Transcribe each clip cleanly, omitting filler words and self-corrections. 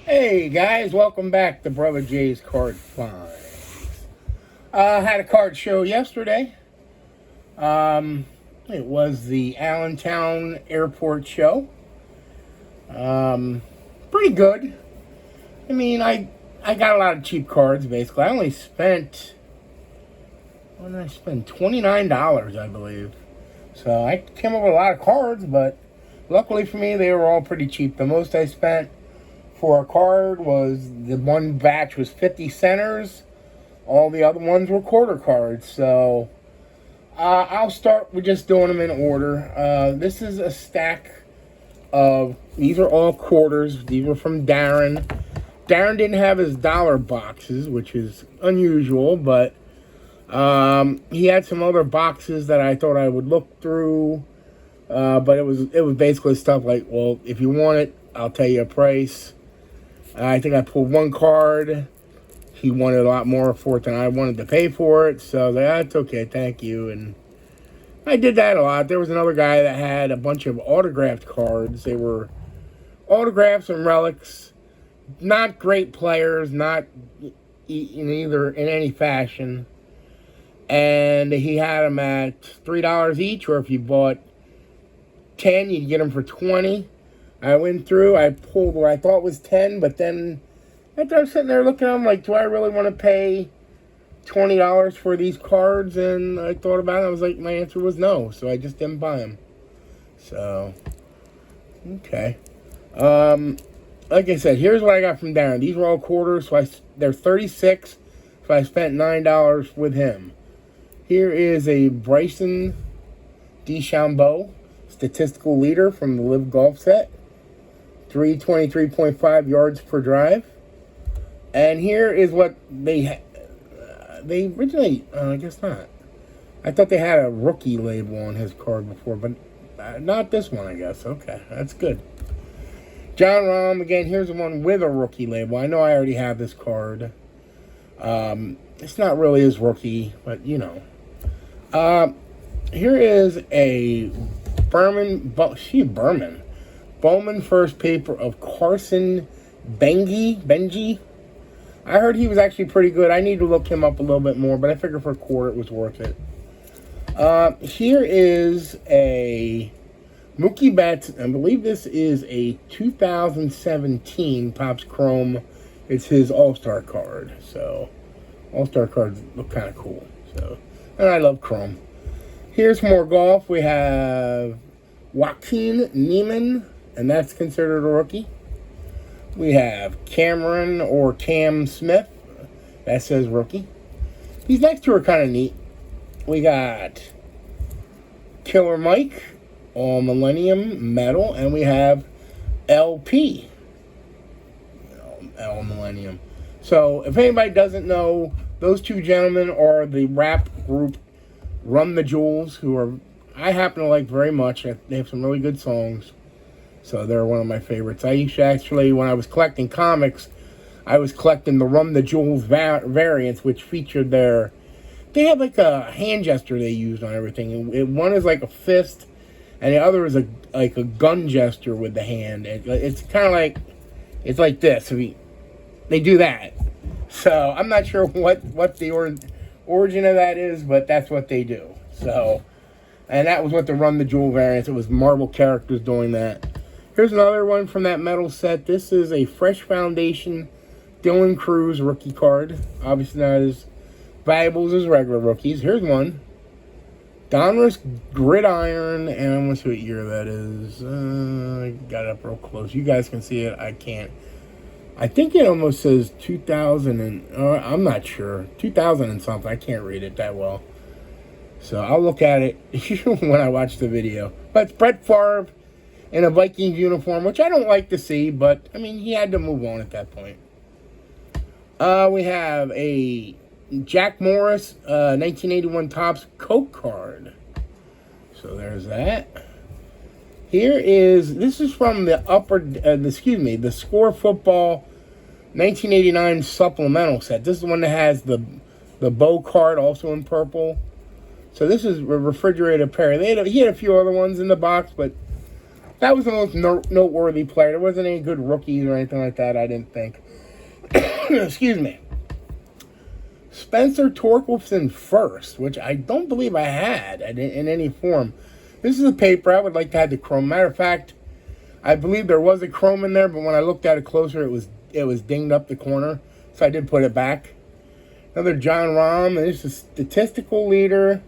Hey guys, welcome back to Brother Jay's Card Finds. Had a card show yesterday. It was the Allentown Airport show. Pretty good. I mean, I got a lot of cheap cards basically. I only spent, what did I spend? $29, I believe. So I came up with a lot of cards, but luckily for me, they were all pretty cheap. The most I spent for a card was, the one batch was 50 centers. All the other ones were quarter cards. So I'll start with just doing them in order. This is a stack of, these are all quarters. These were from Darren. Darren didn't have his dollar boxes, which is unusual, but he had some other boxes that I thought I would look through. But it was basically stuff like, well, if you want it, I'll tell you a price. I think I pulled one card. He wanted a lot more for it than I wanted to pay for it. So that's okay, thank you. And I did that a lot. There was another guy that had a bunch of autographed cards. They were autographs and relics. Not great players, not in any fashion. And he had them at $3 each, or if you bought 10, you'd get them for 20. I went through, I pulled what I thought was 10, but then after I'm sitting there looking at them, like, do I really want to pay $20 for these cards? And I thought about it, I was like, my answer was no, so I just didn't buy them. So, okay. Like I said, here's what I got from Darren. These were all quarters, so they're 36, so I spent $9 with him. Here is a Bryson DeChambeau, statistical leader from the Live Golf set. 323.5 yards per drive. And here is what they originally, I guess not. I thought they had a rookie label on his card before, but not this one, I guess. Okay, that's good. John Rahm, again, here's the one with a rookie label. I know I already have this card. It's not really his rookie, but you know. Here is a Bowman first paper of Carson Benji. I heard he was actually pretty good. I need to look him up a little bit more, but I figured for a quarter it was worth it. Here is a Mookie Betts. I believe this is a 2017 Topps Chrome. It's his All-Star card. So, All-Star cards look kind of cool. So, and I love Chrome. Here's more golf. We have Joaquin Niemann, and that's considered a rookie. We have Cameron or Cam Smith. That says rookie. These next two are kind of neat. We got Killer Mike, All Millennium Metal, and we have LP, All Millennium. So, if anybody doesn't know, those two gentlemen are the rap group Run the Jewels, who I happen to like very much. They have some really good songs. So they're one of my favorites. I used to actually, when I was collecting comics, I was collecting the Run the Jewels variants, which featured they have like a hand gesture they used on everything. One is like a fist, and the other is like a gun gesture with the hand. It's kind of like, it's like this. They do that. So I'm not sure what the origin of that is, but that's what they do. So, and that was what the Run the Jewel variants. It was Marvel characters doing that. Here's another one from that metal set. This is a Fresh Foundation Dylan Cruz rookie card. Obviously not as valuable as his regular rookies. Here's one. Donruss Gridiron, and I'm going to see what year that is. I got it up real close. You guys can see it. I can't. I think it almost says 2000 and, I'm not sure. 2000 and something. I can't read it that well. So I'll look at it when I watch the video. But it's Brett Favre in a Vikings uniform, which I don't like to see, but, I mean, he had to move on at that point. We have a Jack Morris 1981 Topps Coke card. So there's that. This is from the the Score Football 1989 supplemental set. This is the one that has the bow card also in purple. So this is a refrigerator pair. He had a few other ones in the box, but That was the most noteworthy player. There wasn't any good rookies or anything like that, I didn't think. Excuse me. Spencer Torkelson first, which I don't believe I had in any form. This is a paper. I would like to have the chrome. Matter of fact, I believe there was a chrome in there, but when I looked at it closer, it was dinged up the corner, so I did put it back. Another John Rahm, and it's a statistical leader,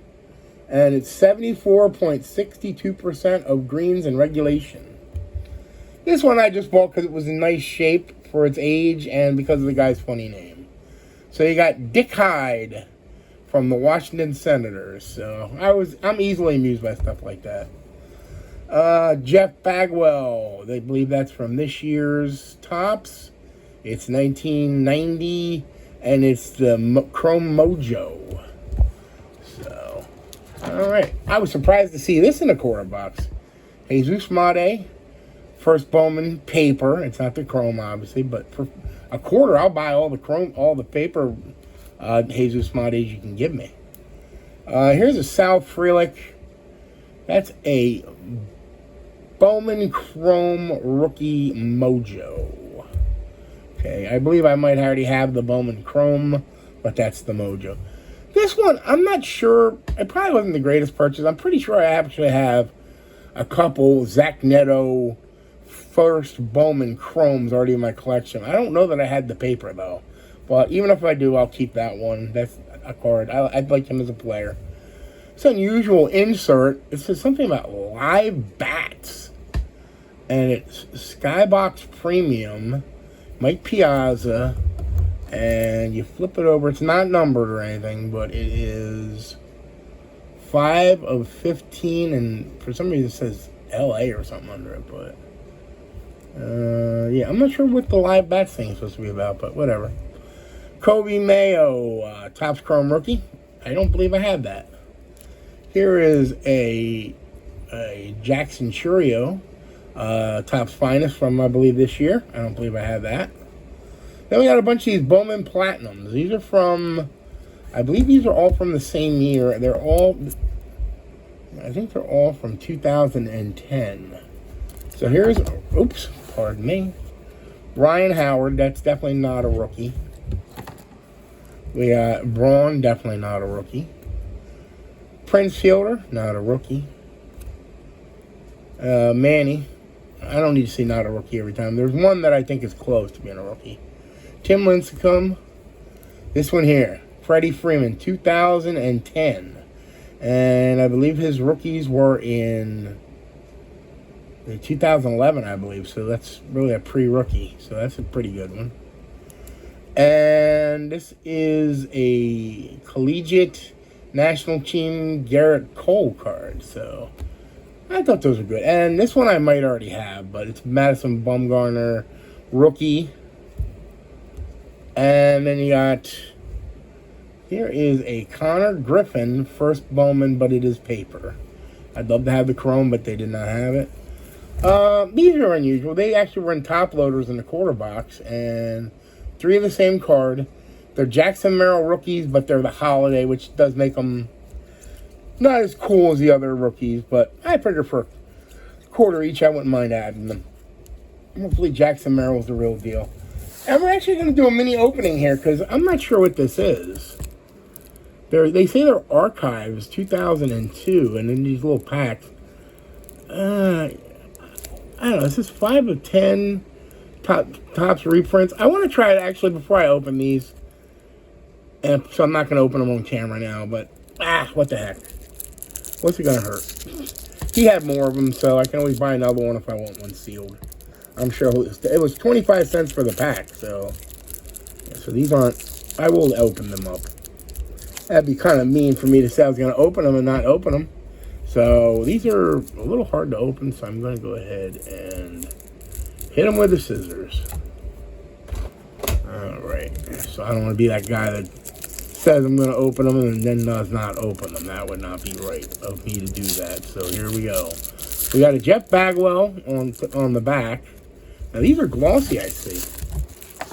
and it's 74.62% of greens in regulation. This one I just bought because it was in nice shape for its age and because of the guy's funny name. So you got Dick Hyde from the Washington Senators. So I'm easily amused by stuff like that. Jeff Bagwell, they believe that's from this year's Topps. It's 1990, and it's the Chrome Mojo. So, all right. I was surprised to see this in a quarter box. Jesus Mate, first Bowman paper. It's not the Chrome, obviously, but for a quarter, I'll buy all the Chrome, all the paper Jesus Mates you can give me. Here's a Sal Frelick. That's a Bowman Chrome Rookie Mojo. Okay, I believe I might already have the Bowman Chrome, but that's the Mojo. This one, I'm not sure. It probably wasn't the greatest purchase. I'm pretty sure I actually have a couple Zach Neto first Bowman Chromes already in my collection. I don't know that I had the paper, though. But even if I do, I'll keep that one. That's a card. I'd like him as a player. It's an unusual insert. It says something about live bats. And it's Skybox Premium, Mike Piazza, and you flip it over. It's not numbered or anything, but it is 5 of 15, and for some reason it says LA or something under it, but yeah, I'm not sure what the live bats thing is supposed to be about, but whatever. Kobe Mayo, Topps Chrome Rookie. I don't believe I have that. Here is a Jackson Churio, Topps Finest from, I believe, this year. I don't believe I have that. Then we got a bunch of these Bowman Platinums. These are from, I believe these are all from the same year. They're all, I think they're all from 2010. So here's, oops, pardon me. Ryan Howard, that's definitely not a rookie. We got Braun, definitely not a rookie. Prince Fielder, not a rookie. Manny, I don't need to see not a rookie every time. There's one that I think is close to being a rookie. Tim Lincecum. This one here, Freddie Freeman, 2010. And I believe his rookies were in 2011, I believe. So that's really a pre-rookie. So that's a pretty good one. And this is a collegiate national team Garrett Cole card. So I thought those were good. And this one I might already have, but it's Madison Bumgarner rookie. And then you got, here is a Connor Griffin first Bowman, but it is paper. I'd love to have the Chrome, but they did not have it. These are unusual. They actually were in top loaders in the quarter box, and 3 of the same card. They're Jackson Merrill rookies, but they're the holiday, which does make them not as cool as the other rookies, but I figure for a quarter each, I wouldn't mind adding them. Hopefully Jackson Merrill's the real deal. And we're actually going to do a mini opening here, because I'm not sure what this is. They say they're archives, 2002, and in these little packs. I don't know, this is 5 of 10 Topps reprints. I want to try it, actually, before I open these. And so I'm not going to open them on camera now, but, what the heck. What's it going to hurt? He had more of them, so I can always buy another one if I want one sealed. I'm sure it was 25 cents for the pack, so yeah, so these aren't, I will open them up. That'd be kind of mean for me to say I was going to open them and not open them. So these are a little hard to open, so I'm going to go ahead and hit them with the scissors. All right, so I don't want to be that guy that says I'm going to open them and then does not open them. That would not be right of me to do that. So here we go. We got a Jeff Bagwell on the back. Now, these are glossy, I see.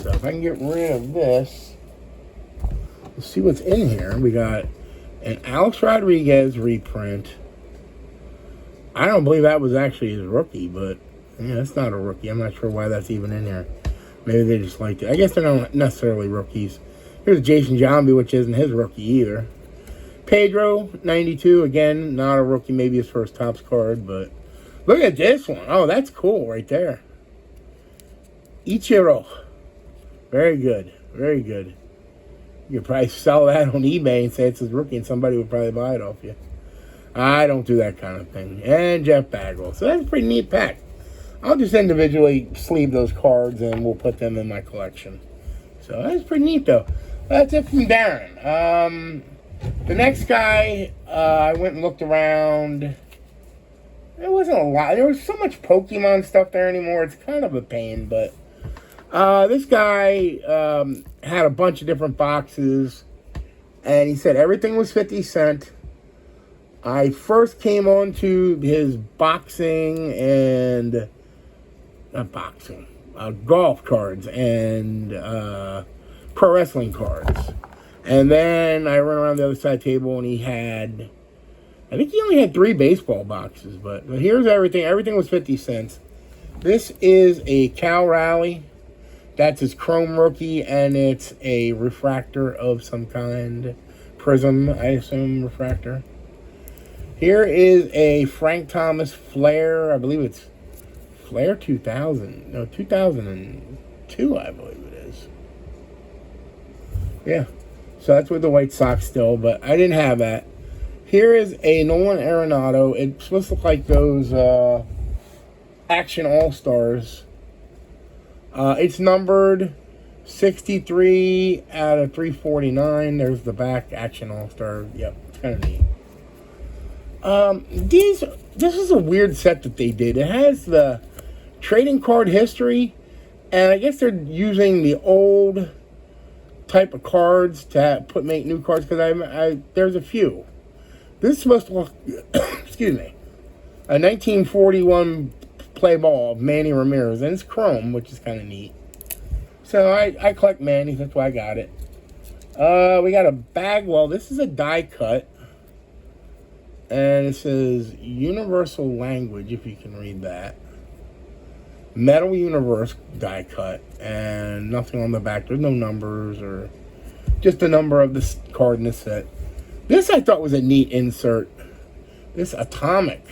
So if I can get rid of this, let's see what's in here. We got an Alex Rodriguez reprint. I don't believe that was actually his rookie, but yeah, that's not a rookie. I'm not sure why that's even in here. Maybe they just liked it. I guess they're not necessarily rookies. Here's Jason Giambi, which isn't his rookie either. Pedro, 92. Again, not a rookie. Maybe his first Topps card, but look at this one. Oh, that's cool right there. Ichiro. Very good. Very good. You could probably sell that on eBay and say it's his rookie, and somebody would probably buy it off you. I don't do that kind of thing. And Jeff Bagwell. So that's a pretty neat pack. I'll just individually sleeve those cards, and we'll put them in my collection. So that's pretty neat, though. That's it from Darren. The next guy, I went and looked around. There wasn't a lot. There was so much Pokemon stuff there anymore. It's kind of a pain, but this guy had a bunch of different boxes, and he said everything was 50 cents. I first came on to his boxing and golf cards and pro wrestling cards. And then I went around the other side of the table, and I think he only had 3 baseball boxes, but here's everything. Everything was 50 cents. This is a Cal Raleigh. That's his Chrome rookie, and it's a refractor of some kind. Prism, I assume, refractor. Here is a Frank Thomas Flair. I believe it's Flair 2000. No, 2002, I believe it is. Yeah. So that's with the White Sox still, but I didn't have that. Here is a Nolan Arenado. It's supposed to look like those Action All-Stars. It's numbered 63 out of 349. There's the back, Action All-Star. Yep, it's kind of neat. This is a weird set that they did. It has the trading card history, and I guess they're using the old type of cards to make new cards, because there's a few. This is supposed to look, excuse me, a 1941 play ball of Manny Ramirez, and it's chrome, which is kind of neat. So I collect Manny's, that's why I got it. We got a Bagwell. This is a die cut, and it says Universal Language, if you can read that. Metal Universe die cut, and nothing on the back. There's no numbers or just the number of this card in the set. This I thought was a neat insert. This Atomic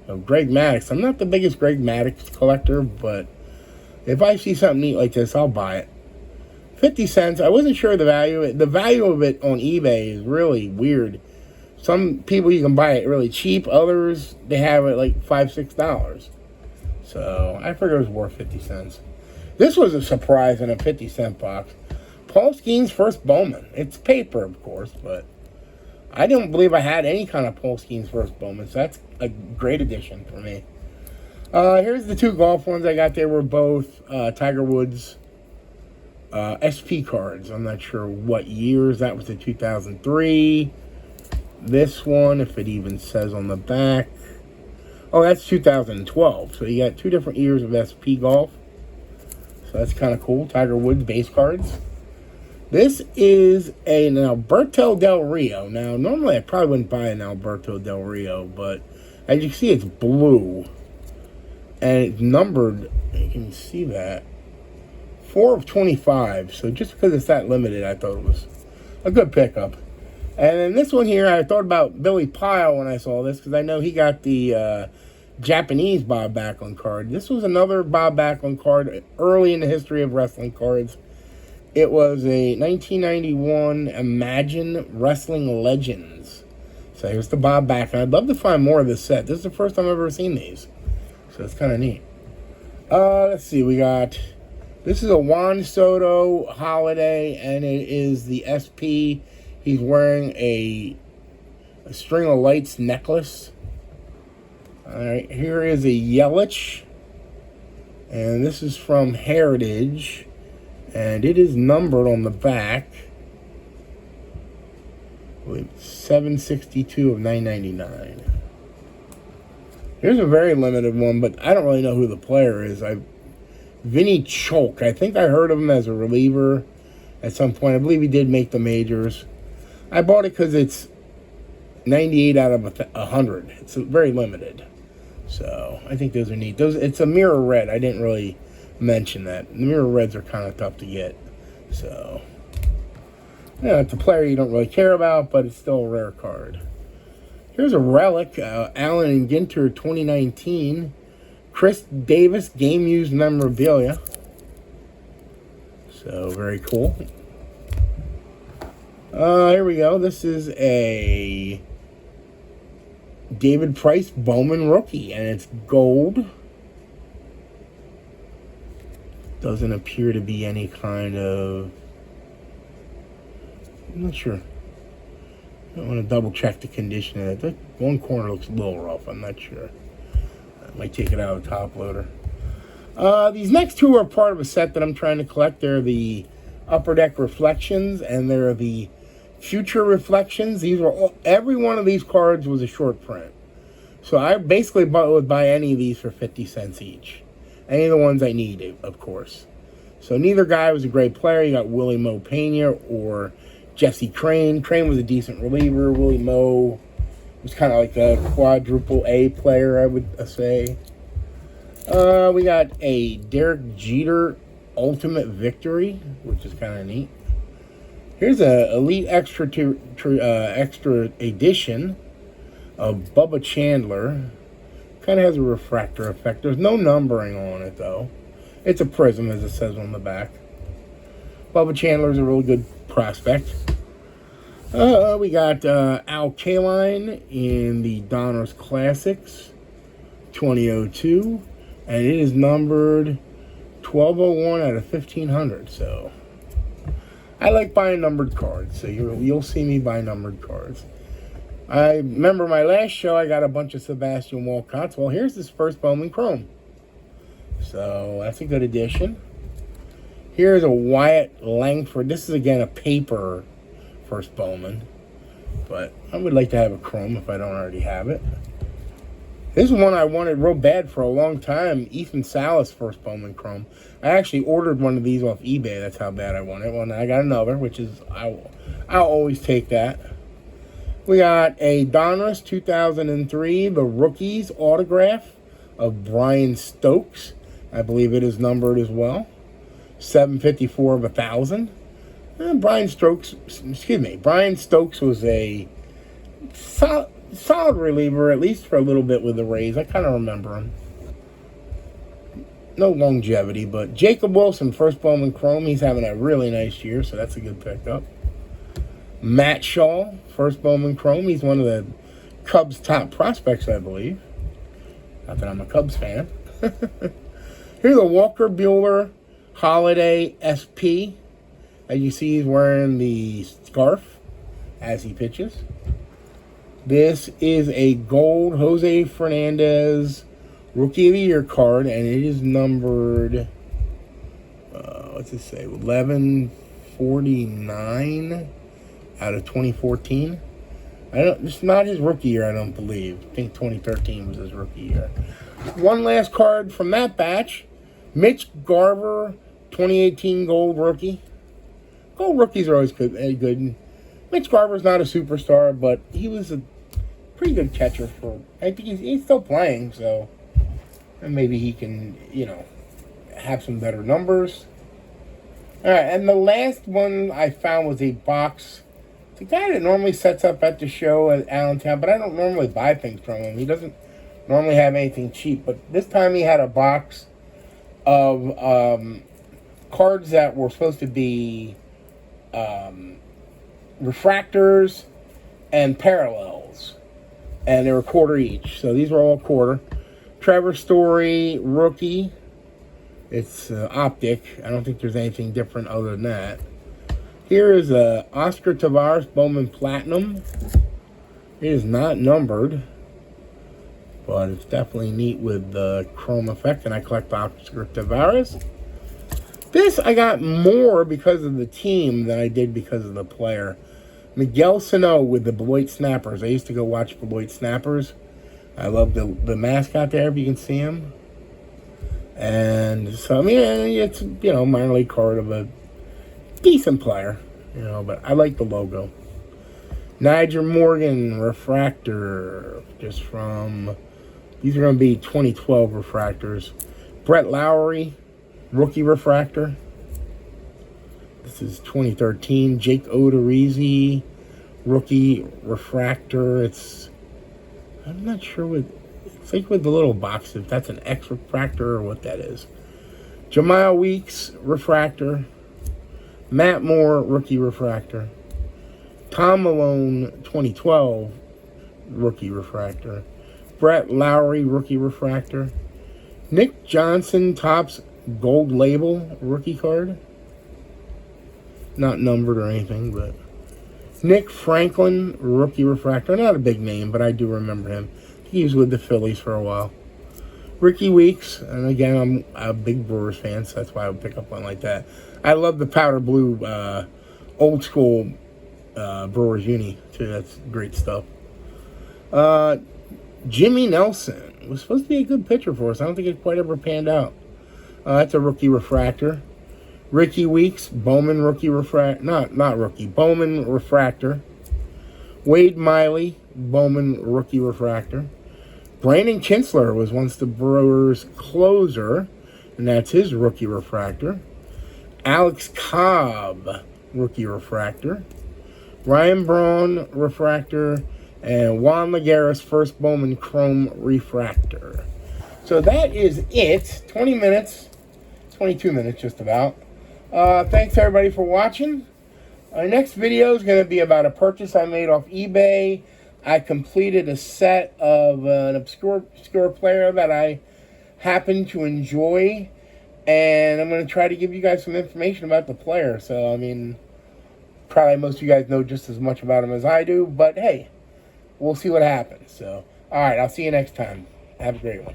of Greg Maddux. I'm not the biggest Greg Maddux collector, but if I see something neat like this, I'll buy it. 50 cents. I wasn't sure the value. The value of it on eBay is really weird. Some people you can buy it really cheap. Others, they have it like $5, $6. So I figured it was worth 50 cents. This was a surprise in a 50-cent box. Paul Skeen's first Bowman. It's paper, of course, but I didn't believe I had any kind of Paul Skeen's first Bowman, so that's a great addition for me. Here's the 2 golf ones I got. They were both Tiger Woods SP cards. I'm not sure what years. That was the 2003. This one, if it even says on the back. Oh, that's 2012. So you got 2 different years of SP golf. So that's kind of cool. Tiger Woods base cards. This is an Alberto Del Rio. Now, normally I probably wouldn't buy an Alberto Del Rio, but as you can see, it's blue. And it's numbered, you can see that, 4 of 25. So just because it's that limited, I thought it was a good pickup. And then this one here, I thought about Billy Pyle when I saw this, because I know he got the Japanese Bob Backlund card. This was another Bob Backlund card early in the history of wrestling cards. It was a 1991 Imagine Wrestling Legends. So here's the Bob Backlund. I'd love to find more of this set. This is the first time I've ever seen these. So it's kind of neat. Let's see, we got, this is a Juan Soto holiday, and it is the SP. He's wearing a String of Lights necklace. Alright, here is a Yelich. And this is from Heritage. And it is numbered on the back. With 762 of 999. Here's a very limited one, but I don't really know who the player is. Vinny Cholk. I think I heard of him as a reliever at some point. I believe he did make the majors. I bought it because it's 98 out of 100. It's very limited. So I think those are neat. It's a mirror red. I didn't really mention that. The mirror reds are kind of tough to get. So, yeah, it's a player you don't really care about, but it's still a rare card. Here's a relic, Allen and Ginter 2019. Chris Davis game used memorabilia. So, very cool. Here we go. This is a David Price Bowman rookie, and it's gold. Doesn't appear to be any kind of... I'm not sure. I want to double check the condition of it. That one corner looks a little rough. I'm not sure. I might take it out of the top loader. These next two are part of a set that I'm trying to collect. They're the Upper Deck Reflections, and they're the Future Reflections. These were all, every one of these cards was a short print. So I basically would buy any of these for 50 cents each. Any of the ones I needed, of course. So neither guy was a great player. You got Willie Mo Pena or Jesse Crane. Crane was a decent reliever. Willie Mo was kind of like a quadruple A player, I would say. We got a Derek Jeter Ultimate Victory, which is kind of neat. Here's a Elite Extra Edition of Bubba Chandler. Kind of has a refractor effect. There's no numbering on it, though. It's a prism, as it says on the back. Bubba Chandler's a really good prospect. We got Al Kaline in the Donruss Classics 2002. And it is numbered 1201 out of 1500. So I like buying numbered cards. So you'll see me buy numbered cards. I remember my last show, I got a bunch of Sebastian Walcotts. Well, here's this first Bowman Chrome. So that's a good addition. Here's a Wyatt Langford. This is, again, a paper first Bowman. But I would like to have a Chrome if I don't already have it. This is one I wanted real bad for a long time. Ethan Salas first Bowman Chrome. I actually ordered one of these off eBay. That's how bad I want it. Well, now I got another, which is, I'll always take that. We got a Donruss 2003, the Rookies autograph of Brian Stokes. I believe it is numbered as well. 754 of 1,000. Brian Stokes was a solid reliever, at least for a little bit with the Rays. I kind of remember him. No longevity, but Jacob Wilson, first Bowman Chrome. He's having a really nice year, so that's a good pickup. Matt Shaw, first Bowman Chrome. He's one of the Cubs' top prospects, I believe. Not that I'm a Cubs fan. Here's a Walker Buehler Holiday SP. As you see, he's wearing the scarf as he pitches. This is a gold Jose Fernandez Rookie of the Year card, and it is numbered, what's it say, 1149 out of 2014. It's not his rookie year, I don't believe. I think 2013 was his rookie year. One last card from that batch. Mitch Garver, 2018 gold rookie. Gold rookies are always good. Mitch Garver's not a superstar, but he was a pretty good catcher for... I think he's still playing, so... And maybe he can, have some better numbers. Alright, and the last one I found was a box. The guy that normally sets up at the show at Allentown, but I don't normally buy things from him. He doesn't normally have anything cheap, but this time he had a box of cards that were supposed to be refractors and parallels, and they were quarter each. So these were all quarter. Trevor Story rookie. It's optic. I don't think there's anything different other than that. Here is a Oscar Tavares Bowman Platinum. It is not numbered, but it's definitely neat with the chrome effect, and I collect Oscar Tavares. This I got more because of the team than I did because of the player. Miguel Sano with the Beloit Snappers. I used to go watch Beloit Snappers. I love the mascot there, if you can see him. And so, I mean, it's, minor league card of a decent player, but I like the logo. Niger Morgan refractor, just from These are going to be 2012 refractors. Brett Lowry, rookie refractor. This is 2013. Jake Odorizzi, rookie refractor. I'm not sure what, it's like with the little box, if that's an X refractor or what that is. Jamal Weeks, refractor. Matt Moore, rookie refractor. Tom Malone, 2012, rookie refractor. Brett Lowry, rookie refractor. Nick Johnson, Topps Gold Label, rookie card. Not numbered or anything, but... Nick Franklin, rookie refractor. Not a big name, but I do remember him. He was with the Phillies for a while. Ricky Weeks, and again, I'm a big Brewers fan, so that's why I would pick up one like that. I love the powder blue, old school Brewers uni, too. That's great stuff. Jimmy Nelson was supposed to be a good pitcher for us. I don't think it quite ever panned out. That's a rookie refractor. Ricky Weeks, Bowman rookie refractor. Not rookie, Bowman refractor. Wade Miley, Bowman rookie refractor. Brandon Kinsler was once the Brewers closer, and that's his rookie refractor. Alex Cobb, rookie refractor. Ryan Braun, refractor. And Juan Lagares, first Bowman chrome refractor. So that is it. 20 minutes. 22 minutes just about. Thanks everybody for watching. Our next video is going to be about a purchase I made off eBay. I completed a set of an obscure player that I happen to enjoy. And I'm going to try to give you guys some information about the player. So, I mean, probably most of you guys know just as much about him as I do. But, hey, we'll see what happens. So, all right, I'll see you next time. Have a great one.